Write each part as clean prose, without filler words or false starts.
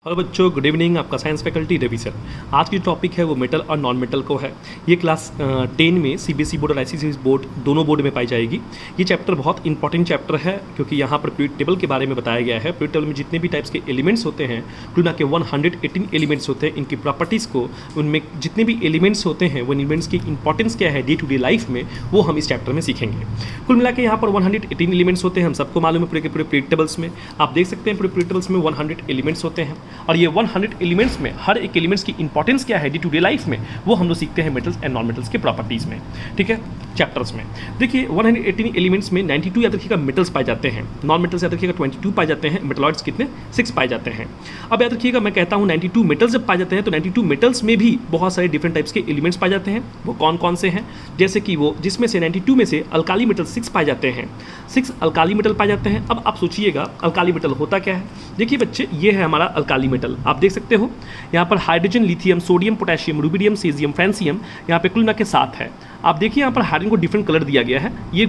Hello बच्चों, good evening. आपका science faculty Ravi sir. आज की जो टॉपिक है वो मेटल और नॉन मेटल को है। ये क्लास 10 में सीबीएसई बोर्ड और आईसीएसई बोर्ड दोनों बोर्ड में पाई जाएगी। ये चैप्टर बहुत इंपॉर्टेंट चैप्टर है क्योंकि यहाँ पर पीरियड टेबल के बारे में बताया गया है। पीरियड टेबल में जितने भी टाइप्स के एलिमेंट्स होते हैं, टूना के 118 एलिमेंट्स होते हैं, इनकी प्रॉपर्टीज़ को, उनमें जितने भी एलिमेंट्स होते हैं वो एलिमेंट्स की इंपॉर्टेंस क्या है डे टू डे लाइफ में, वो हम इस चैप्टर में सीखेंगे। कुल मिला के यहाँ पर 118 एलिमेंट्स होते हैं, हम सबको मालूम है। पूरे के पूरे पीरियड टेबल्स में आप देख सकते हैं, पूरे पीरियड टेबल्स में 100 एलिमेंट्स होते हैं और ये 100 एलिमेंट्स में हर एक एलिमेंट्स की इंपॉर्टेंस क्या है डे टू डे लाइफ में, वो हम लोग सीखते हैं मेटल्स एंड नॉन मेटल्स के प्रॉपर्टीज में। ठीक है, चैप्टर्स में देखिए 118 एलिमेंट्स में 92 याद रखिएगा मेटल्स पाए जाते हैं, नॉन मेटल्स याद रखिएगा 22 पाए जाते हैं, मेटलॉइड्स कितने 6 पाए जाते हैं। अब याद रखिएगा मैं कहता हूँ 92 मेटल्स जब पाए जाते हैं तो 92 मेटल्स में भी बहुत सारे डिफरेंट टाइप्स के एलिमेंट्स पाए जाते हैं। वो कौन कौन से हैं, जैसे कि वो जिसमें से 92 में से अल्काली मेटल 6 पाए जाते हैं, 6 अल्काली मेटल पाए जाते हैं। अब आप सोचिएगा अल्काली मेटल होता क्या है। देखिए बच्चे, ये है हमारा अल्काली मेटल, आप देख सकते हो यहाँ पर hydrogen, lithium, sodium, potassium, rubidium, caesium, francium, यहाँ पे कुल मिला के 7 है। आप देखिए यहाँ पर हाइड्रोजन को डिफरेंट कलर दिया गया है। ये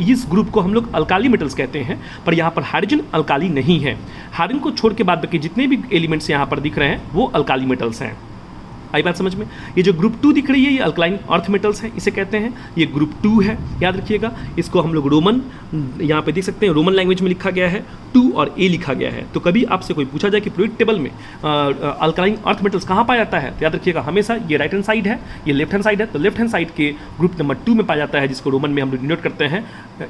इस ग्रुप को हम लोग अल्काली मेटल्स कहते हैं, पर यहाँ पर हाइड्रोजन अल्काली नहीं है। हाइड्रोजन को छोड़ के बाद बाकी जितने भी एलिमेंट्स यहाँ पर दिख रहे हैं वो अल्काली मेटल्स हैं। आई बात समझ में। ये जो ग्रुप 2 दिख रही है ये अल्कलाइन अर्थ मेटल्स है, इसे कहते हैं। ये ग्रुप 2 है, याद रखिएगा। इसको हम लोग रोमन, यहाँ पे देख सकते हैं रोमन लैंग्वेज में लिखा गया है, 2 और ए लिखा गया है। तो कभी आपसे कोई पूछा जाए कि पीरियड टेबल में अल्कलाइन अर्थ मेटल्स कहाँ पाया जाता है, तो याद रखिएगा हमेशा ये राइट हैंड साइड है, ये लेफ्ट हैंड साइड है। तो लेफ्ट हैंड साइड के ग्रुप नंबर 2 में पाया जाता है, जिसको रोमन में हम लोग डिनोट करते हैं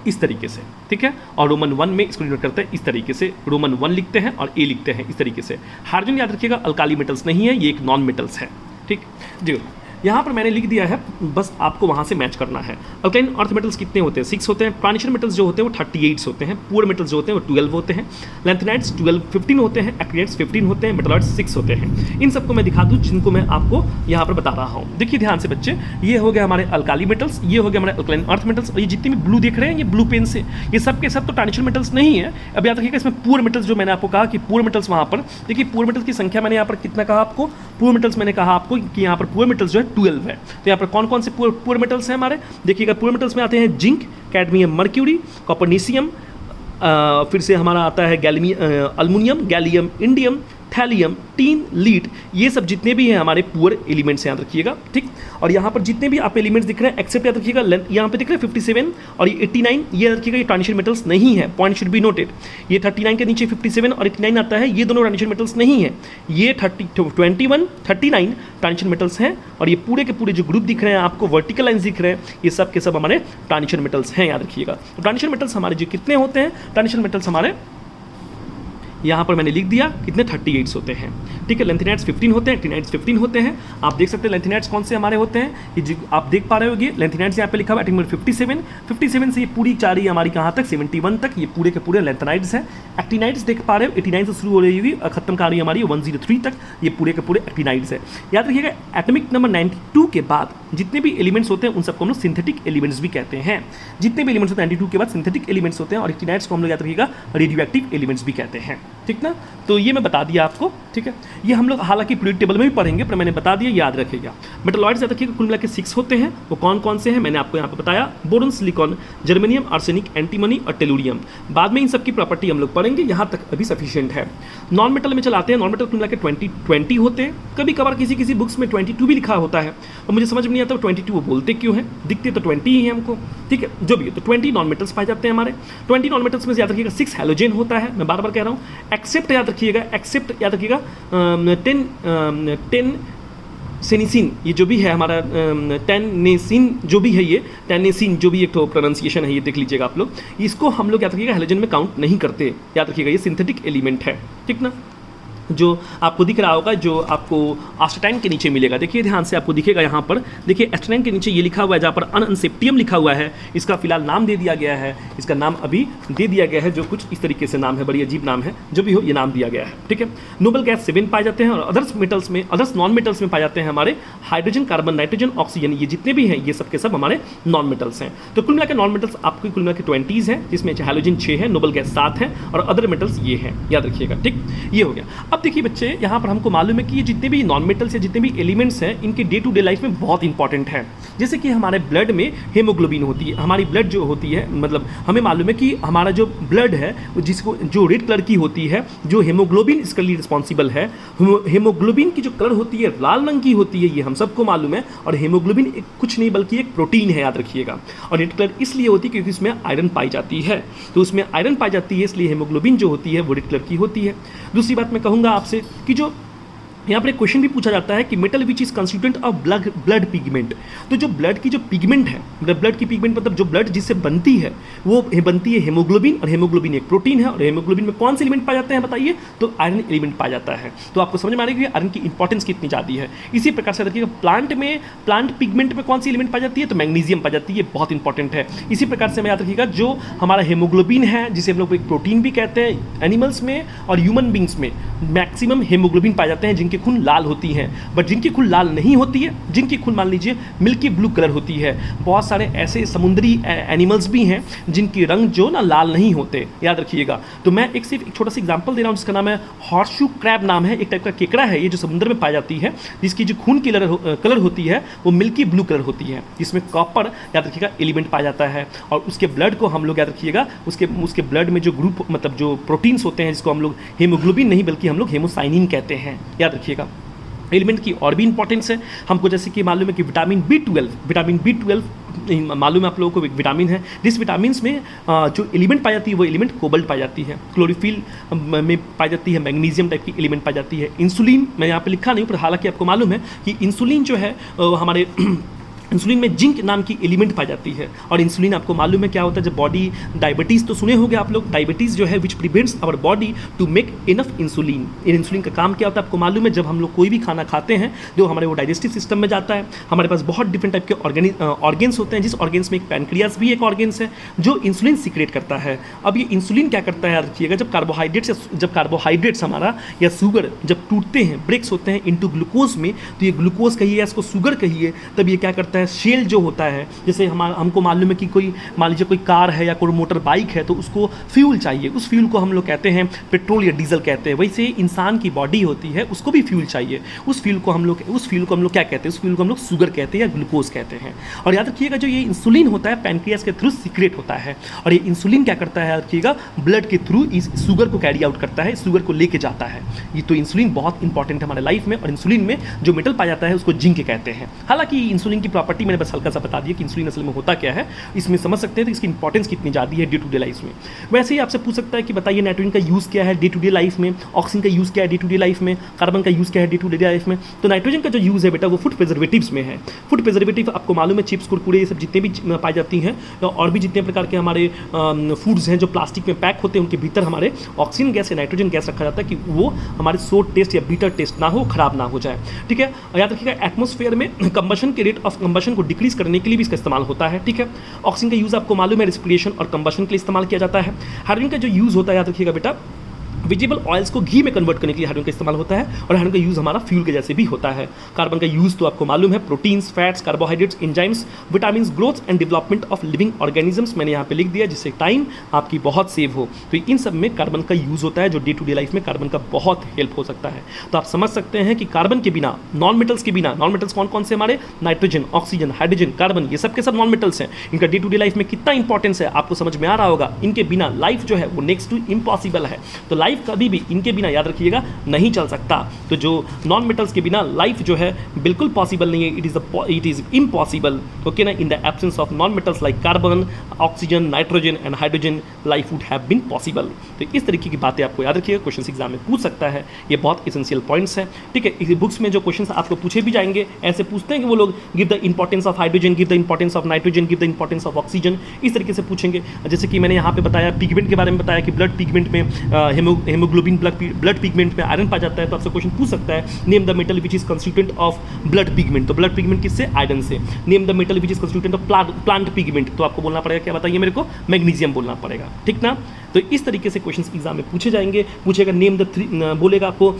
इस तरीके से। ठीक है, और रोमन 1 में इसको डिनोट करते हैं इस तरीके से, रोमन 1 लिखते हैं और ए लिखते हैं इस तरीके से। हाइड्रोजन याद रखिएगा अल्काली मेटल्स नहीं है, ये एक नॉन मेटल्स है। ठीक जी, यहाँ पर मैंने लिख दिया है, बस आपको वहाँ से मैच करना है। अल्काइन अर्थ मेटल्स कितने होते हैं, 6 होते हैं। ट्रांजिशन मेटल्स जो होते हैं वो 38 होते हैं। पुअर मेटल्स जो होते हैं वो 12 होते हैं। लैंथेनाइड्स 15 होते हैं। एक्टिनाइड्स 15 होते हैं। मेटलॉइड्स 6 होते हैं। इन सबको मैं दिखा दूँ जिनको मैं आपको यहाँ पर बता रहा हूँ। देखिए ध्यान से बच्चे, ये हो गया हमारे अल्काली मेटल्स, ये हो गया हमारे अल्काइन अर्थ मेटल्स, और ये जितने भी ब्लू दिख रहे हैं ये ब्लू पेन से, ये सब के सब तो ट्रांजिशन मेटल्स नहीं है। अब याद रखिएगा इसमें पुअर मेटल्स, जो मैंने आपको कहा कि पुअर मेटल्स वहाँ पर देखिए, पुअर मेटल्स की संख्या मैंने यहाँ पर कितना कहा आपको, पुअर मेटल्स मैंने कहा आपको कि यहाँ पर पुअर मेटल्स जो है 12 है। तो यहाँ पर कौन कौन से पुअर मेटल्स हैं हमारे, देखिएगा पुअर मेटल्स में आते हैं जिंक, कैडमियम, मर्क्यूरी, कॉपरनीशियम, फिर से हमारा आता है aluminium, gallium, indium, thallium, tin, lead, ये सब जितने भी हैं हमारे पुअर एलिमेंट्स याद रखिएगा। ठीक, और यहाँ पर जितने भी आप एलिमेंट्स दिख रहे हैं एक्सेप्ट याद रखिएगा, यहाँ पे दिख रहे हैं 57 और ये 89, ये याद रखिएगा ये ट्रांजिशन मेटल्स नहीं है। पॉइंट शुड बी नोटेड, ये 39 के नीचे 57 और 89 आता है, ये दोनों ट्रांजिशन मेटल्स नहीं है। ये 21, 39 ट्रांजिशन मेटल्स हैं, और ये पूरे के पूरे जो ग्रुप दिख रहे हैं आपको, वर्टिकल लाइन्स दिख रहे हैं, ये सब के सब हमारे ट्रांजिशन मेटल्स हैं, याद रखिएगा। ट्रांजिशन मेटल्स हमारे जो कितने होते हैं, ट्रांजिशन मेटल्स हमारे यहाँ पर मैंने लिख दिया कितने 38 होते हैं। ठीक है, लेंथेनाइड्स 15 होते हैं, एक्टिनाइड्स 15 होते हैं। आप देख सकते हैं लेंथेनाइड्स कौन से हमारे होते हैं, ये जो आप देख पा रहे होंगे लेंथेनाइड्स यहाँ पे लिखा हुआ है 57 से ये पूरी चारी हमारी कहाँ तक 71 तक, ये पूरे के पूरे लेंथेनाइड्स हैं। एक्टिनाइड्स देख पा रहे हो 89 से शुरू हो रही हुई खत्म कर रही हमारी 103 तक, ये पूरे के पूरे एक्टिनाइड्स है। याद रखिएगा एटॉमिक नंबर 92 के बाद जितने भी एलिमेंट्स होते हैं उन सबको हम लोग सिंथेटिक एलिमेंट्स भी कहते हैं। जितने भी एलिमेंट्स होते हैं 92 के बाद सिंथेटिक एलिमेंट्स होते हैं, और एक्टिनाइड्स को हम लोग याद रखिएगा रेडियो एक्टिव एलिमेंट्स भी कहते हैं। ठीक ना, तो ये मैं बता दिया आपको। ठीक है, ये हम लोग हालांकि पीरियड टेबल में भी पढ़ेंगे, पर मैंने बता दिया, याद रखिएगा। मेटलॉइड्स याद रखिएगा कुल मिला के 6 होते हैं। वो कौन कौन से हैं मैंने आपको यहाँ पे बताया, boron, silicon, germanium, arsenic, antimony और टेलुरियम। बाद में इन सबकी प्रॉपर्टी हम लोग पढ़ेंगे, यहाँ तक अभी सफिशिएंट है। नॉन मेटल में चलाते हैं, नॉन मेटल कुल मिला के 20 होते हैं। कभी कभार किसी बुक्स में 22 भी लिखा होता है, और मुझे समझ में नहीं आता 22 वो बोलते क्यों हैं, दिखते तो 20 ही है हमको। ठीक है, जो भी है, तो 20 नॉन मेटल्स पाए जाते हैं हमारे। 20 नॉन मेटल्स में से याद रखिएगा 6 हैलोजन होता है, मैं बार बार कह रहा हूँ। एक्सेप्ट याद रखिएगा, एक्सेप्ट याद रखिएगा 10 सेनिसिन, ये जो भी है हमारा टेनेसिन जो भी है, ये टेनेसिन जो भी एक तो प्रोनाउंसिएशन है, ये देख लीजिएगा आप लोग। इसको हम लोग याद रखिएगा हैलोजन में काउंट नहीं करते, याद रखिएगा ये सिंथेटिक एलिमेंट है। ठीक ना, जो आपको दिख रहा होगा, जो आपको एस्टाटाइन के नीचे मिलेगा, देखिए ध्यान से आपको दिखेगा यहाँ पर, देखिए एस्टाटाइन के नीचे ये लिखा हुआ है, जहाँ पर अनसेप्टियम लिखा हुआ है, इसका फिलहाल नाम दे दिया गया है, इसका नाम अभी दे दिया गया है, जो कुछ इस तरीके से नाम है, बड़ी अजीब नाम है, जो भी हो ये नाम दिया गया है। ठीक है, नोबल गैस 7 पाए जाते हैं, और अदर्स मेटल्स में, अदर्स नॉन मेटल्स में पाए जाते हैं हमारे हाइड्रोजन, कार्बन, नाइट्रोजन, ऑक्सीजन, ये जितने भी हैं ये सब के सब हमारे नॉन मेटल्स हैं। तो कुल मिला के नॉन मेटल्स आपको कुल मिला के 20 हैं, जिसमें हाइड्रोजन 6 है, नोबल गैस 7 है, और अदर मेटल्स ये हैं, याद रखिएगा। ठीक, ये हो गया। अब देखिए बच्चे, यहाँ पर हमको मालूम है कि ये जितने भी नॉन मेटल्स या जितने भी एलिमेंट्स हैं इनके डे टू डे लाइफ में बहुत इंपॉर्टेंट है। जैसे कि हमारे ब्लड में हीमोग्लोबिन होती है, हमारी ब्लड जो होती है, मतलब हमें मालूम है कि हमारा जो ब्लड है जिसको जो रेड कलर की होती है, जो हीमोग्लोबिन इसके लिए रिस्पॉन्सिबल है। हीमोग्लोबिन की जो कलर होती है लाल रंग की होती है, ये हम सबको मालूम है। और हीमोग्लोबिन एक कुछ नहीं बल्कि एक प्रोटीन है, याद रखिएगा। और रेड कलर इसलिए होती है क्योंकि इसमें आयरन पाई जाती है, तो उसमें आयरन पाई जाती है, इसलिए हीमोग्लोबिन जो होती है वो रेड कलर की होती है। दूसरी बात मैं कहूँगा आपसे कि जो यहाँ पर एक क्वेश्चन भी पूछा जाता है कि metal which is constituent of blood pigment. तो जो ब्लड की जो पिगमेंट है, मतलब ब्लड की पिगमेंट मतलब जो ब्लड जिससे बनती है, वो बनती है हीमोग्लोबिन, और हीमोग्लोबिन एक प्रोटीन है। और हीमोग्लोबिन में कौन से एलिमेंट पाए जाते हैं बताइए? तो आयरन एलिमेंट पाया जाता है। तो आपको समझ में आ रही है कि आयरन की इंपॉर्टेंस कितनी ज़्यादा है। इसी प्रकार से देखिएगा प्लांट पिगमेंट में कौन सी एलिमेंट पाई जाती है? तो मैग्नीशियम पाई जाती है, बहुत इंपॉर्टेंट है। इसी प्रकार से मैं याद रखिएगा, जो हमारा हीमोग्लोबिन है जिसे हम लोग एक प्रोटीन भी कहते हैं, एनिमल्स में और ह्यूमन बींग्स में मैक्सिमम हीमोग्लोबिन पाए जाते हैं जिनकी खून लाल होती है। बट जिनकी खून लाल नहीं होती है, जिनकी खून मान लीजिए मिल्की ब्लू कलर होती है। बहुत सारे ऐसे समुद्री एनिमल्स भी हैं जिनकी रंग जो ना लाल नहीं होते, याद रखिएगा। तो मैं सिर्फ एक छोटा सा एग्जांपल दे रहा हूँ जिसका नाम है हॉर्सशू क्रैब नाम है, एक टाइप का केकड़ा है ये, जो समुद्र में पाई जाती है, जिसकी जो खून की कलर होती है वो मिल्की ब्लू कलर होती है, जिसमें कॉपर, याद रखिएगा, एलिमेंट पाया जाता है। और उसके ब्लड को हम लोग, याद रखिएगा, उसके ब्लड में जो ग्रुप मतलब जो प्रोटीन्स होते हैं जिसको हम लोग हीमोग्लोबिन नहीं बल्कि हम लोग हेमोसाइनिन कहते हैं, याद रखिएगा। एलिमेंट की और भी इंपॉर्टेंस है हमको, जैसे कि मालूम है कि विटामिन B12 मालूम है आप लोगों को, विटामिन है। जिस विटामिन में जो एलिमेंट पाई जाती है वो एलिमेंट कोबाल्ट पाई जाती है। क्लोरोफिल में पाई जाती है मैग्नीशियम टाइप की एलिमेंट पाई जाती है। इंसुलिन मैं यहाँ पे लिखा नहीं, पर हालांकि आपको मालूम है कि इंसुलिन जो है हमारे इंसुलिन में जिंक नाम की एलिमेंट पाई जाती है। और इंसुलिन आपको मालूम है क्या होता है, जब बॉडी डायबिटीज़ तो सुने होंगे आप लोग, डायबिटीज़ जो है which prevents our body to make enough insulin. Insulin का काम क्या होता है आपको मालूम है? जब हम लोग कोई भी खाना खाते हैं जो हमारे वो डाइजेस्टिव सिस्टम में जाता है, हमारे पास बहुत डिफरेंट टाइप के ऑर्गेन्स होते हैं, जिस ऑर्गेन्स में एक पैनक्रियास भी एक ऑर्गेन्स है जो इंसुलिन सीक्रेट करता है। अब ये इंसुलिन क्या करता है, याद रखिएगा, जब कार्बोहाइड्रेट्स हमारा या शुगर जब टूटते हैं, ब्रेक्स होते हैं इनटू ग्लूकोज में, तो ये ग्लूकोज कहिए या इसको शुगर कहिए, तब ये क्या करता है, शेल जो होता है, जैसे हमको मालूम है कि कोई मान लीजिए कोई कार है या कोई मोटर बाइक है तो उसको फ्यूल चाहिए, उस फ्यूल को हम लोग कहते हैं पेट्रोल या डीजल कहते हैं। वैसे इंसान की बॉडी होती है उसको भी फ्यूल चाहिए, उस फ्यूल को हम लोग क्या कहते हैं? उस फ्यूल को हम लोग शुगर कहते हैं या ग्लूकोज कहते हैं। और याद रखिएगा जो ये इंसुलिन होता है पैनक्रियास के थ्रू सीक्रेट होता है, और ये इंसुलिन क्या करता है, याद रखिएगा, ब्लड के थ्रू इस शुगर को कैरी आउट करता है, शुगर को लेके जाता है। ये तो इंसुलिन बहुत इंपॉर्टेंट है हमारे लाइफ में। और इंसुलिन में जो मेटल पाया जाता है उसको जिंक कहते हैं। हालांकि इंसुलिन की प्रॉपर्टी मैंने बस हल्का सा बता दिया कि इंसुलिन असल में होता क्या है, इसमें समझ सकते हैं तो इसकी इंपॉर्टेंस कितनी ज़्यादा है डे टू डे लाइफ में। वैसे ही आपसे पूछ सकता है कि बताइए नाइट्रोजन का यूज़ क्या है डे टू डे लाइफ में, ऑक्सीजन का यूज़ क्या है डे टू डे लाइफ में, कार्बन का यूज़ क्या है डे टू डे लाइफ में। तो नाइट्रोजन का जो यूज़ है बेटा वो फूड प्रिजर्वेटिव्स में है। फूड प्रिजर्वेटिव आपको मालूम है चिप्स, कुरकुरे, ये सब जितने भी पाई जाती हैं और भी जितने प्रकार के हमारे फूड्स हैं जो प्लास्टिक में पैक होते हैं, उनके भीतर हमारे ऑक्सीजन गैस या नाइट्रोजन गैस रखा जाता है कि वो हमारे सोर टेस्ट या बीटर टेस्ट ना हो, खराब ना हो जाए। ठीक है, याद रखिएगा एटमॉस्फेयर में कंबशन के रेट ऑफ कंबशन को डिक्रीज करने के लिए भी इसका इस्तेमाल होता है। ठीक है, ऑक्सीजन का यूज़ आपको मालूम है रेस्पिरेशन और कंबशन के लिए इस्तेमाल किया जाता है। हाइड्रोजन का जो यूज़ होता है, याद रखिएगा बेटा, वेजिटेबल ऑयल्स को घी में कन्वर्ट करने के लिए हाइड्रोजन का इस्तेमाल होता है, और हाइड्रोजन का यूज़ हमारा फ्यूल के जैसे भी होता है। कार्बन का यूज़ तो आपको मालूम है proteins, fats, carbohydrates, enzymes, vitamin, growth and development of living organisms, मैंने यहाँ पे लिख दिया जिससे टाइम आपकी बहुत सेव हो। तो इन सब में कार्बन का यूज़ होता है जो डे टू डे लाइफ में कार्बन का बहुत हेल्प हो सकता है। तो आप समझ सकते हैं कि कार्बन के बिना, नॉन मेटल्स के बिना, नॉन मेटल्स कौन कौन से हमारे, नाइट्रोजन, ऑक्सीजन, हाइड्रोजन, कार्बन, ये सब के सब नॉन मेटल्स हैं, इनका डे टू डे लाइफ में कितना इंपॉर्टेंस है आपको समझ में आ रहा होगा। इनके बिना लाइफ जो है वो नेक्स्ट टू इम्पॉसिबल है। तो लाइफ कभी भी इनके बिना, याद रखिएगा, नहीं चल सकता। तो जो नॉन मेटल्स के बिना लाइफ जो है बिल्कुल पॉसिबल नहीं है, इट इज इम्पॉसिबल। ओके ना, in the absence of non metals like carbon, oxygen, nitrogen and hydrogen, life would have been possible. तो इस तरीके की बातें आपको याद रखिएगा, क्वेश्चन एग्जाम में पूछ सकता है, ये बहुत एसेंशियल पॉइंट्स हैं। ठीक है, इस बुक्स में जो क्वेश्चन आपको पूछे भी जाएंगे, ऐसे पूछते हैं कि वो लोग give the importance of hydrogen, give the importance of nitrogen, give the importance of oxygen, इस तरीके से पूछेंगे। जैसे कि मैंने यहाँ पे बताया पिगमेंट के बारे में बताया कि ब्लड पिगमेंट में हेमोग्लोबिन, ब्लड पिगमेंट में आयरन पाया जाता है। तो आपसे क्वेश्चन पूछ सकता है name the metal which is constituent of blood pigment. तो ब्लड पिगमेंट किससे, आयरन से। Name the metal which is constituent of plant pigment, तो आपको बोलना पड़ेगा क्या, बताइए मेरे को, मैग्नीशियम बोलना पड़ेगा। ठीक ना, तो इस तरीके से क्वेश्चंस एग्जाम में पूछे जाएंगे। पूछेगा नेम द बोलेगा आपको,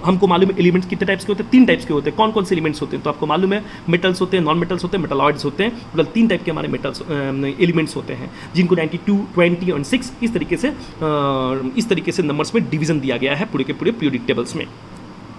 हमको मालूम है एलिमेंट्स कितने टाइप्स के होते हैं, 3 टाइप्स के होते हैं। कौन कौन से एलिमेंट्स होते हैं, तो आपको मालूम है मेटल्स होते हैं, नॉन मेटल्स होते हैं, मेटलॉइड्स होते हैं। मतलब 3 टाइप के हमारे मेटल्स एलिमेंट्स होते हैं जिनको 92, 20 और 6 इस तरीके से से नंबर्स में डिवीजन दिया गया है पूरे के पूरे पीरियोडिक टेबल्स में।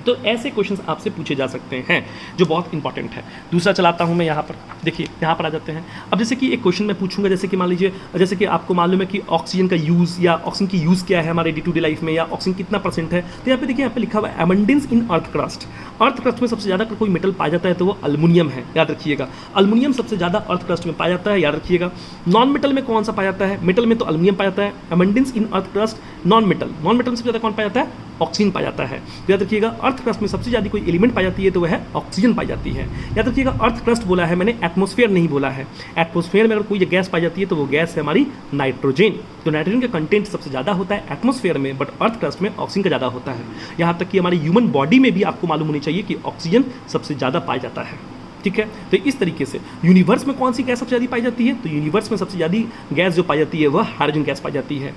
तो ऐसे क्वेश्चंस आपसे पूछे जा सकते हैं जो बहुत इंपॉर्टेंट है। दूसरा चलाता हूं मैं यहाँ पर, देखिए यहाँ पर आ जाते हैं। अब जैसे कि एक क्वेश्चन मैं पूछूंगा, जैसे कि मान लीजिए, जैसे कि आपको मालूम है कि ऑक्सीजन का यूज़ या ऑक्सीजन की यूज़ क्या है हमारे डे टू डे लाइफ में, या ऑक्सीजन कितना % है। तो यहाँ पे देखिए, यहाँ पे लिखा हुआ है abundance in earth crust. Earth crust में सबसे ज़्यादा कोई मेटल पाया जाता है तो वो अल्युमिनियम है, याद रखिएगा। अल्युमिनियम सबसे ज़्यादा अर्थ क्रस्ट में पाया जाता है, याद रखिएगा। नॉन मेटल में कौन सा पाया जाता है? मेटल में तो अल्युमिनियम पाया जाता है। Abundance in earth crust non metal, non metal में सबसे ज़्यादा कौन पाया जाता है? ऑक्सीजन पाया जाता है। याद रखिएगा, अर्थ क्रस्ट में सबसे ज़्यादा कोई एलिमेंट पाई जाती है तो वह है ऑक्सीजन पाई जाती है। याद रखिएगा, अर्थ क्रस्ट बोला है मैंने, एटमॉस्फेयर नहीं बोला है। एटमॉस्फेयर में अगर कोई गैस पाई जाती है तो वो गैस है हमारी नाइट्रोजन। तो नाइट्रोजन का कंटेंट सबसे ज़्यादा होता है एटमॉस्फेयर में, बट अर्थ क्रस्ट में ऑक्सीजन का ज़्यादा होता है। यहाँ तक कि हमारी ह्यूमन बॉडी में भी आपको मालूम होनी चाहिए कि ऑक्सीजन सबसे ज़्यादा पाया जाता है। ठीक है, तो इस तरीके से यूनिवर्स में कौन सी गैस सबसे ज़्यादा पाई जाती है? तो यूनिवर्स में सबसे ज़्यादा गैस जो पाई जाती है वह हाइड्रोजन गैस पाई जाती है।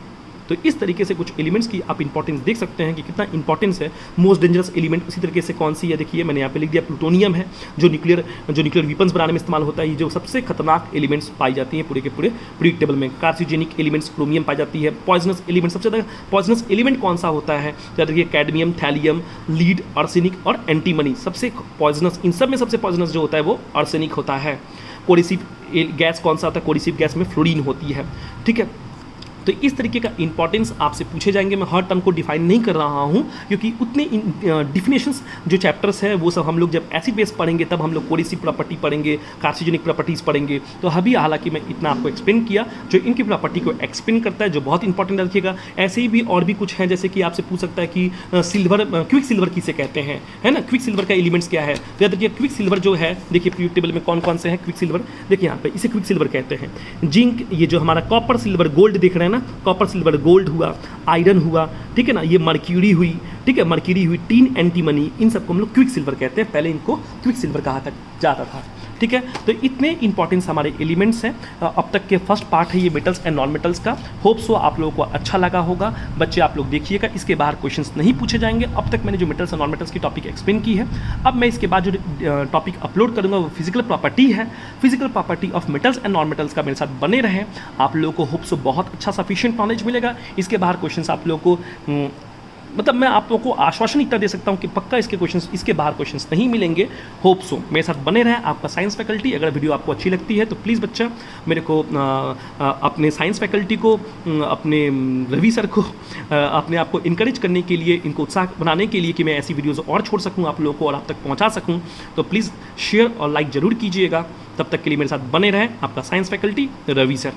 तो इस तरीके से कुछ एलिमेंट्स की आप इंपॉर्टेंस देख सकते हैं कि कितना इंपॉर्टेंस है। मोस्ट डेंजरस एलिमेंट उसी तरीके से कौन सी है, देखिए मैंने यहाँ पे लिख दिया प्लूटोनियम है, जो न्यूक्लियर वीपन्स बनाने में इस्तेमाल होता है। ये जो सबसे खतरनाक एलिमेंट्स पाई जाती हैं पूरे के पूरे पीरियोडिक टेबल में। कार्सिनोजेनिक एलिमेंट्स क्रोमियम पाई जाती है। पॉइजनस एलिमेंट, सबसे ज़्यादा पॉइजनस एलिमेंट कौन सा होता है? तो देखिए कैडमियम, थैलियम, लीड, आर्सेनिक और एंटीमनी सबसे पॉइजनस। इन सब में सबसे पॉइजनस जो होता है वो आर्सेनिक होता है। कोरिसिव गैस कौन सा होता है? कोरिसिव गैस में फ्लोरीन होती है। ठीक है, तो इस तरीके का इंपॉर्टेंस आपसे पूछे जाएंगे। मैं हर टर्म को डिफाइन नहीं कर रहा हूँ क्योंकि उतने डिफिनेशंस जो चैप्टर्स है वो सब हम लोग जब एसिड बेस पढ़ेंगे तब हम लोग कोरिसिव प्रॉपर्टी पढ़ेंगे, कार्सिनोजेनिक प्रॉपर्टीज़ पढ़ेंगे। तो अभी हालांकि मैं इतना आपको एक्सप्लेन किया जो इनकी प्रॉपर्टी को एक्सप्लेन करता है, जो बहुत इंपॉर्टेंट रखिएगा। ऐसे ही भी और भी कुछ हैं, जैसे कि आपसे पूछ सकता है कि सिल्वर, क्विक सिल्वर किसे कहते हैं, है ना? क्विक सिल्वर का एलिमेंट्स क्या है? तो याद रखिए, क्विक सिल्वर जो है, देखिए पीरियोडिक टेबल में कौन कौन से हैं क्विक सिल्वर, देखिए यहाँ पे इसे क्विक सिल्वर कहते हैं। जिंक, ये जो हमारा कॉपर सिल्वर गोल्ड देख रहे हैं ना, कॉपर सिल्वर गोल्ड हुआ, आयरन हुआ, ठीक है ना, ये मर्क्यूरी हुई, ठीक है, मर्क्यूरी हुई, टीन, एंटीमनी, इन सबको हम लोग क्विक सिल्वर कहते हैं। पहले इनको क्विक सिल्वर कहा जाता था। ठीक है, तो इतने इंपॉर्टेंस हमारे एलिमेंट्स हैं। अब तक के फर्स्ट पार्ट है ये मेटल्स एंड नॉन मेटल्स का। होप सो आप लोगों को अच्छा लगा होगा। बच्चे आप लोग देखिएगा, इसके बाहर क्वेश्चंस नहीं पूछे जाएंगे। अब तक मैंने जो मेटल्स एंड नॉन मेटल्स की टॉपिक एक्सप्लेन की है, अब मैं इसके बाद जो टॉपिक अपलोड करूंगा वो फिजिकल प्रॉपर्टी है। Physical property of metals and non metals का मेरे साथ बने रहें। आप लोगों को होप सो बहुत अच्छा सफिशिएंट नॉलेज मिलेगा। इसके बाहर क्वेश्चंस आप लोगों को मतलब मैं आप लोगों को आश्वासन इतना दे सकता हूं कि पक्का इसके क्वेश्चंस, इसके बाहर क्वेश्चंस नहीं मिलेंगे। होप सो मेरे साथ बने रहें आपका साइंस फैकल्टी। अगर वीडियो आपको अच्छी लगती है तो प्लीज़ बच्चा मेरे को अपने साइंस फैकल्टी को, अपने रवि सर को अपने आप को इनकरेज करने के लिए, इनको उत्साह बनाने के लिए कि मैं ऐसी वीडियोज़ और छोड़ सकूँ आप लोगों को और आप तक पहुँचा सकूँ, तो प्लीज़ शेयर और लाइक ज़रूर कीजिएगा। तब तक के लिए मेरे साथ बने रहें आपका साइंस फैकल्टी रवि सर।